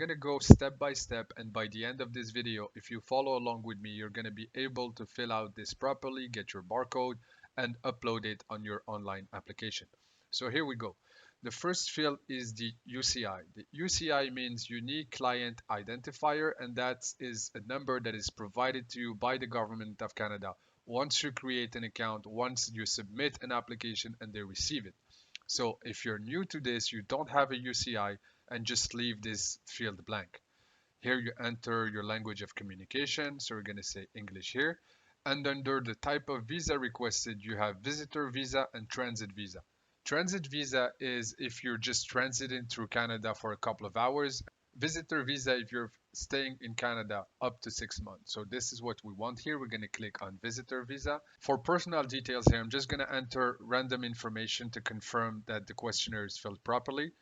I'm going to go step by step, and by the end of this video, if you follow along with me, you're going to be able to fill out this properly, get your barcode, and upload it on your online application. So here we go. The first field is the UCI. The UCI means Unique Client Identifier, and that is a number that is provided to you by the government of Canada once you create an account, once you submit an application and they receive it. So if you're new to this, you don't have a UCI, and just leave this field blank. Here you enter your language of communication. So we're going to say English here. And under the type of visa requested, you have visitor visa and transit visa. Transit visa is if you're just transiting through Canada for a couple of hours. Visitor visa if you're staying in Canada up to 6 months. So this is what we want here. We're going to click on visitor visa. For personal details here, I'm just going to enter random information to confirm that the questionnaire is filled properly.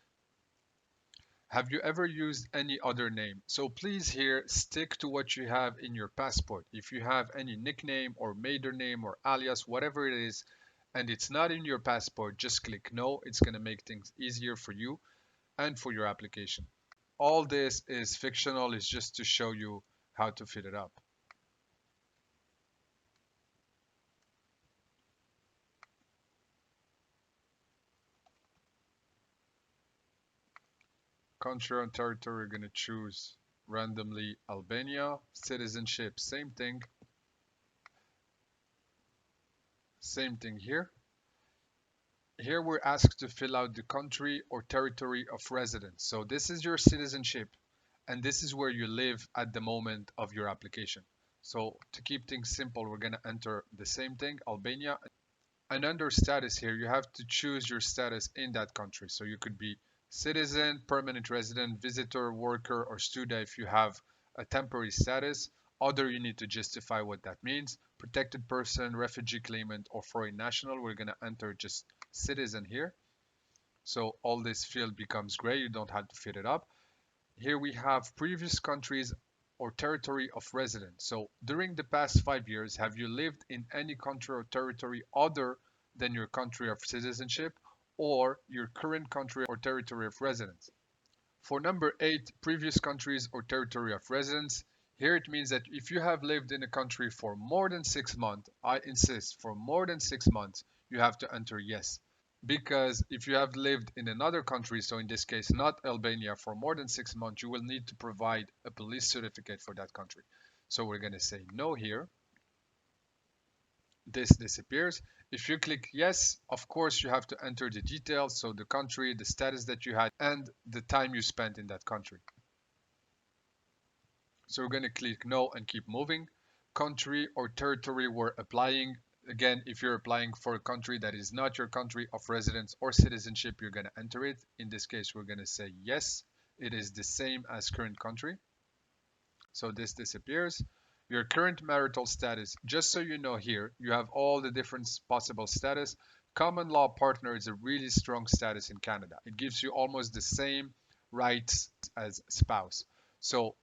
Have you ever used any other name? So please here stick to what you have in your passport. If you have any nickname or maiden name or alias, whatever it is, and it's not in your passport, just click no. It's going to make things easier for you and for your application. All this is fictional, is just to show you how to fit it up. Country and territory, we're going to choose randomly Albania. Citizenship, same thing. Same thing here. Here we're asked to fill out the country or territory of residence. So this is your citizenship, and this is where you live at the moment of your application. So to keep things simple, we're going to enter the same thing, Albania. And under status here, you have to choose your status in that country. So you could be citizen, permanent resident, visitor, worker, or student if you have a temporary status. Other, you need to justify what that means. Protected person, refugee claimant, or foreign national. We're going to enter just citizen here. So all this field becomes gray. You don't have to fit it up. Here we have previous countries or territory of residence. So during the past 5 years, have you lived in any country or territory other than your country of citizenship or your current country or territory of residence? For number 8, previous countries or territory of residence, here it means that if you have lived in a country for more than 6 months, I insist, for more than 6 months, you have to enter yes. Because if you have lived in another country, so in this case not Albania, for more than 6 months, you will need to provide a police certificate for that country. So we're going to say no here. This disappears. If you click yes, of course you have to enter the details, so the country, the status that you had, and the time you spent in that country. So we're going to click no and keep moving. Country or territory we're applying. Again, if you're applying for a country that is not your country of residence or citizenship, you're going to enter it. In this case, we're going to say yes, it is the same as current country. So this disappears. Your current marital status, just so you know here, you have all the different possible status. Common law partner is a really strong status in Canada. It gives you almost the same rights as spouse. So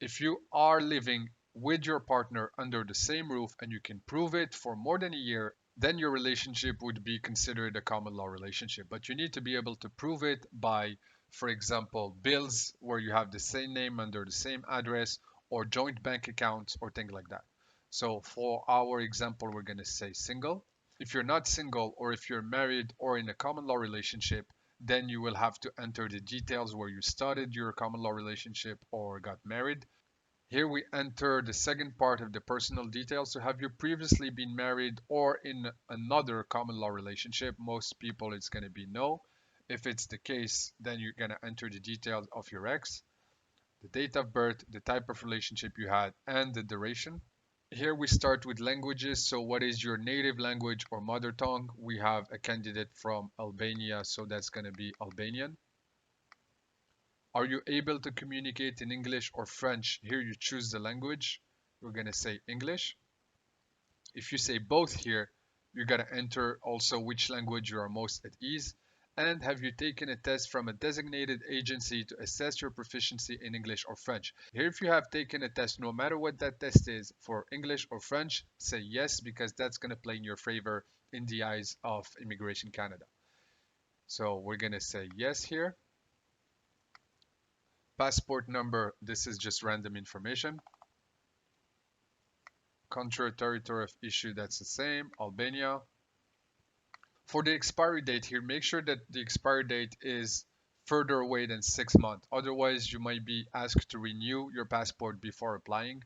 if you are living with your partner under the same roof and you can prove it for more than a year, then your relationship would be considered a common law relationship. But you need to be able to prove it by, for example, bills where you have the same name under the same address, or joint bank accounts, or things like that. So for our example, we're going to say single. If you're not single, or if you're married or in a common law relationship, then you will have to enter the details where you started your common law relationship or got married. Here we enter the second part of the personal details. So have you previously been married or in another common law relationship? Most people it's going to be no. If it's the case, then you're going to enter the details of your ex, the date of birth, the type of relationship you had, and the duration. Here we start with languages. So what is your native language or mother tongue? We have a candidate from Albania, so that's going to be Albanian. Are you able to communicate in English or French? Here you choose the language. We're going to say English. If you say both here, you got to enter also which language you are most at ease. And have you taken a test from a designated agency to assess your proficiency in English or French? Here, if you have taken a test, no matter what that test is, for English or French, say yes, because that's going to play in your favor in the eyes of Immigration Canada. So we're going to say yes here. Passport number, this is just random information. Country or territory of issue, that's the same, Albania. For the expiry date here, make sure that the expiry date is further away than 6 months. Otherwise, you might be asked to renew your passport before applying.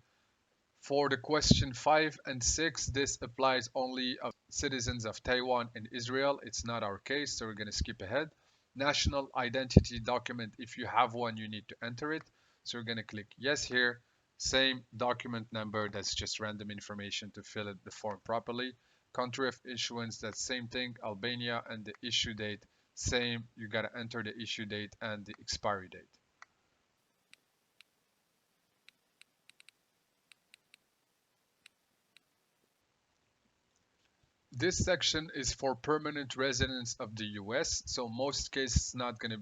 For the question 5 and 6, this applies only of citizens of Taiwan and Israel. It's not our case, so we're going to skip ahead. National identity document, if you have one, you need to enter it. So we're going to click yes here. Same document number, that's just random information to fill it the form properly. Country of issuance, that's same thing, Albania, and the issue date, same. You got to enter the issue date and the expiry date. This section is for permanent residents of the US. So most cases not going to,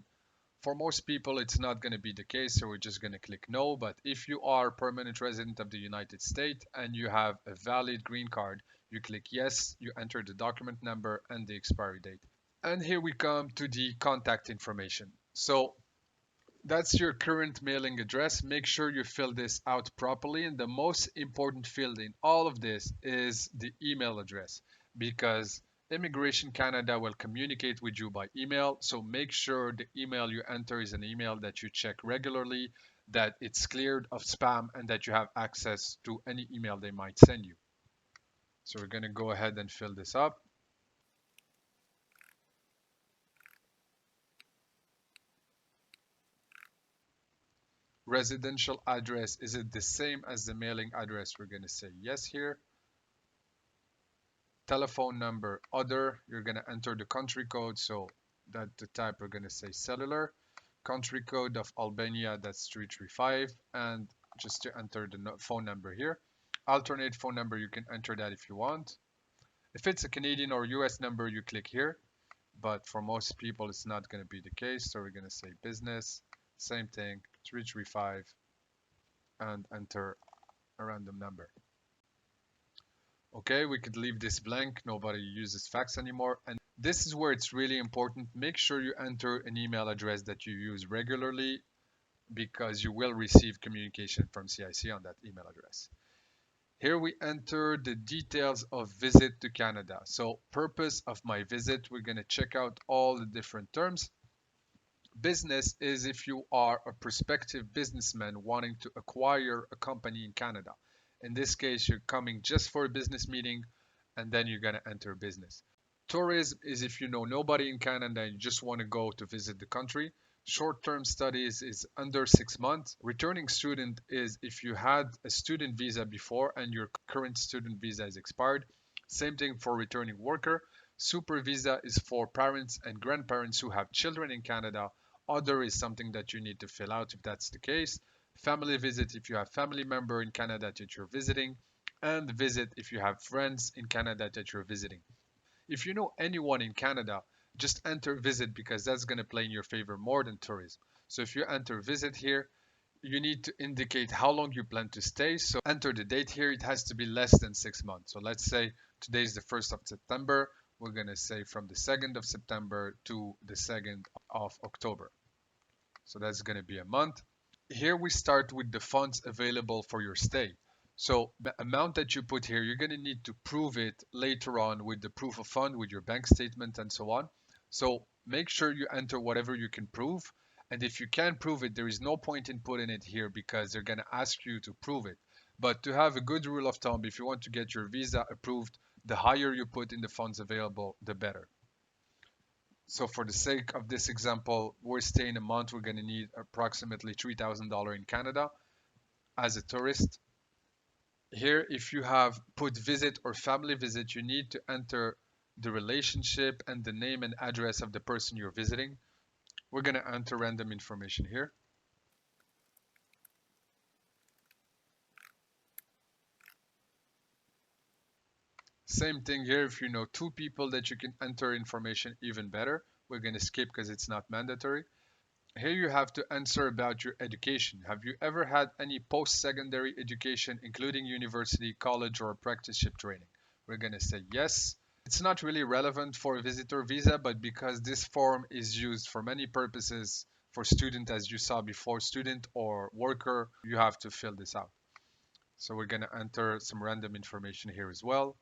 for most people, it's not going to be the case. So we're just going to click no. But if you are a permanent resident of the United States and you have a valid green card, you click yes, you enter the document number and the expiry date. And here we come to the contact information. So that's your current mailing address. Make sure you fill this out properly. And the most important field in all of this is the email address, because Immigration Canada will communicate with you by email. So make sure the email you enter is an email that you check regularly, that it's cleared of spam, and that you have access to any email they might send you. So we're going to go ahead and fill this up. Residential address, is it the same as the mailing address? We're going to say yes here. Telephone number, other, you're going to enter the country code, so that the type we're going to say cellular. Country code of Albania, that's 335, and just to enter the phone number here. Alternate phone number, you can enter that if you want. If it's a Canadian or US number, you click here, but for most people it's not going to be the case, so we're going to say business, same thing, 335, and enter a random number. Okay, we could leave this blank. Nobody uses fax anymore. And this is where it's really important. Make sure you enter an email address that you use regularly, because you will receive communication from CIC on that email address. Here we enter the details of visit to Canada. So purpose of my visit, we're going to check out all the different terms. Business is if you are a prospective businessman wanting to acquire a company in Canada. In this case, you're coming just for a business meeting and then you're going to enter business. Tourism is if you know nobody in Canada and you just want to go to visit the country. Short-term studies is under 6 months. Returning student is if you had a student visa before and your current student visa is expired. Same thing for returning worker. Super visa is for parents and grandparents who have children in Canada. Other is something that you need to fill out if that's the case. Family visit if you have family member in Canada that you're visiting. And visit if you have friends in Canada that you're visiting. If you know anyone in Canada, just enter visit, because that's going to play in your favor more than tourism. So if you enter visit here, you need to indicate how long you plan to stay. So enter the date here. It has to be less than 6 months. So let's say today is the 1st of September. We're going to say from the 2nd of September to the 2nd of October. So that's going to be a month. Here we start with the funds available for your stay. So the amount that you put here, you're going to need to prove it later on with the proof of fund, with your bank statement and so on. So make sure you enter whatever you can prove. And if you can't prove it, there is no point in putting it here because they're going to ask you to prove it. But to have a good rule of thumb, if you want to get your visa approved, the higher you put in the funds available, the better. So for the sake of this example, we're staying a month, we're going to need approximately $3,000 in Canada as a tourist. Here, if you have put visit or family visit, you need to enter the relationship and the name and address of the person you're visiting. We're going to enter random information here. Same thing here. If you know two people that you can enter information, even better. We're going to skip because it's not mandatory. Here you have to answer about your education. Have you ever had any post-secondary education, including university, college, or apprenticeship training? We're going to say yes. It's not really relevant for a visitor visa, but because this form is used for many purposes, For student, as you saw before, student or worker, you have to fill this out. So we're going to enter some random information here as well.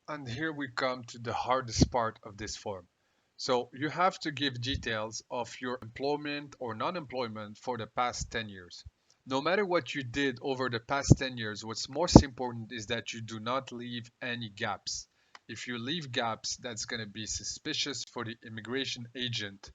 And here we come to the hardest part of this form. So you have to give details of your employment or non-employment for the past 10 years. No matter what you did over the past 10 years, what's most important is that you do not leave any gaps. If you leave gaps, that's going to be suspicious for the immigration agent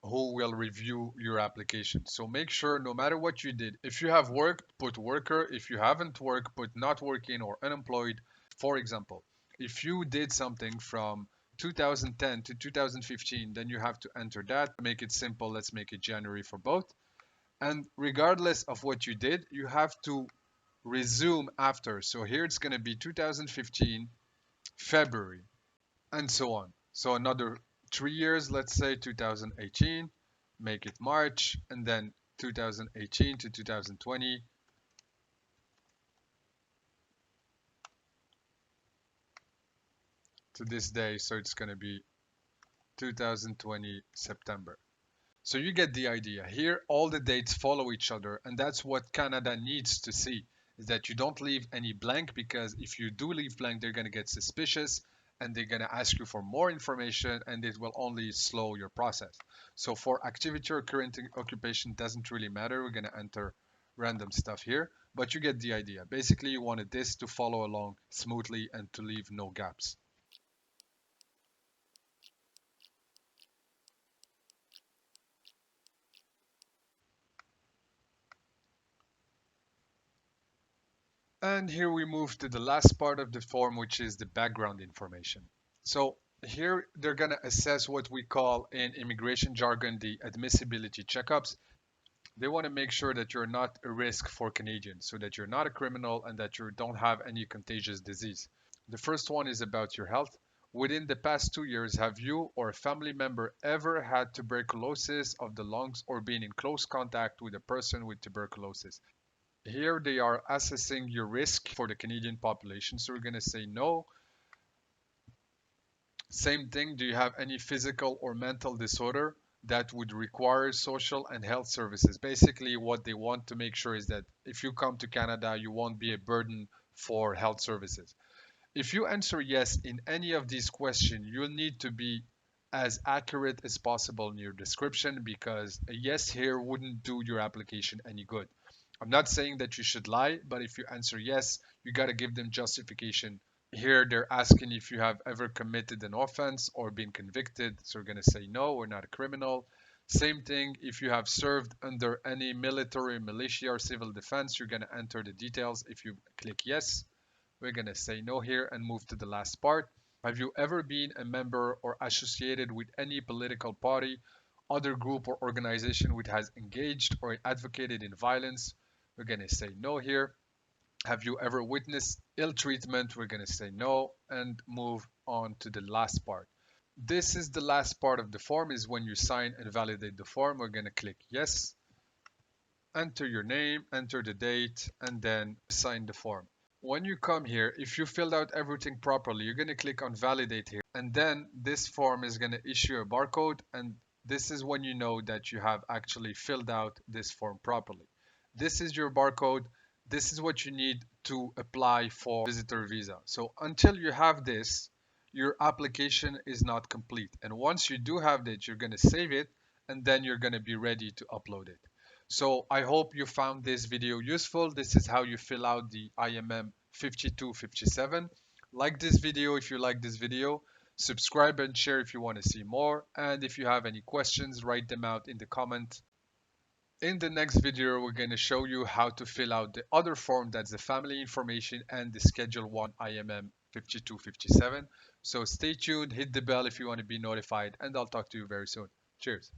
who will review your application. So make sure no matter what you did, if you have worked, put worker. If you haven't worked, put not working or unemployed. For example, if you did something from 2010 to 2015, then you have to enter that. To make it simple, let's make it January for both. And regardless of what you did, you have to resume after. So here it's going to be 2015 February and so on. So another 3 years, let's say 2018, make it March, and then 2018 to 2020 to this day. So it's going to be 2020 September. So you get the idea. Here, all the dates follow each other, and that's what Canada needs to see, is that you don't leave any blank, because if you do leave blank, they're going to get suspicious and they're going to ask you for more information, and it will only slow your process. So for activity or current occupation, doesn't really matter. We're going to enter random stuff here, but you get the idea. Basically, you wanted this to follow along smoothly and to leave no gaps. And here we move to the last part of the form, which is the background information. So here they're going to assess what we call in immigration jargon the admissibility checkups. They want to make sure that you're not a risk for Canadians, so that you're not a criminal and that you don't have any contagious disease. The first one is about your health. Within the past 2 years, have you or a family member ever had tuberculosis of the lungs or been in close contact with a person with tuberculosis? Here they are assessing your risk for the Canadian population. So we're going to say no. Same thing. Do you have any physical or mental disorder that would require social and health services? Basically, what they want to make sure is that if you come to Canada, you won't be a burden for health services. If you answer yes in any of these questions, you'll need to be as accurate as possible in your description, because a yes here wouldn't do your application any good. I'm not saying that you should lie, but if you answer yes, you got to give them justification. Here they're asking if you have ever committed an offense or been convicted. So we're going to say no, we're not a criminal. Same thing, if you have served under any military, militia, or civil defense, you're going to enter the details. If you click yes, we're going to say no here and move to the last part. Have you ever been a member or associated with any political party, other group or organization which has engaged or advocated in violence? We're going to say no here. Have you ever witnessed ill treatment? We're going to say no and move on to the last part. This is the last part of the form, is when you sign and validate the form. We're going to click yes, enter your name, enter the date, and then sign the form. When you come here, if you filled out everything properly, you're going to click on validate here. And then this form is going to issue a barcode. And this is when you know that you have actually filled out this form properly. This is your barcode. This is what you need to apply for visitor visa. So until you have this, your application is not complete. And once you do have that, you're going to save it, and then you're going to be ready to upload it. So I hope you found this video useful. This is how you fill out the IMM 5257. Like this video if you like this video. Subscribe and share if you want to see more. And if you have any questions, write them out in the comment. In the next video, we're going to show you how to fill out the other form, that's the family information and the Schedule 1 IMM 5257. So stay tuned, hit the bell if you want to be notified, and I'll talk to you very soon. Cheers.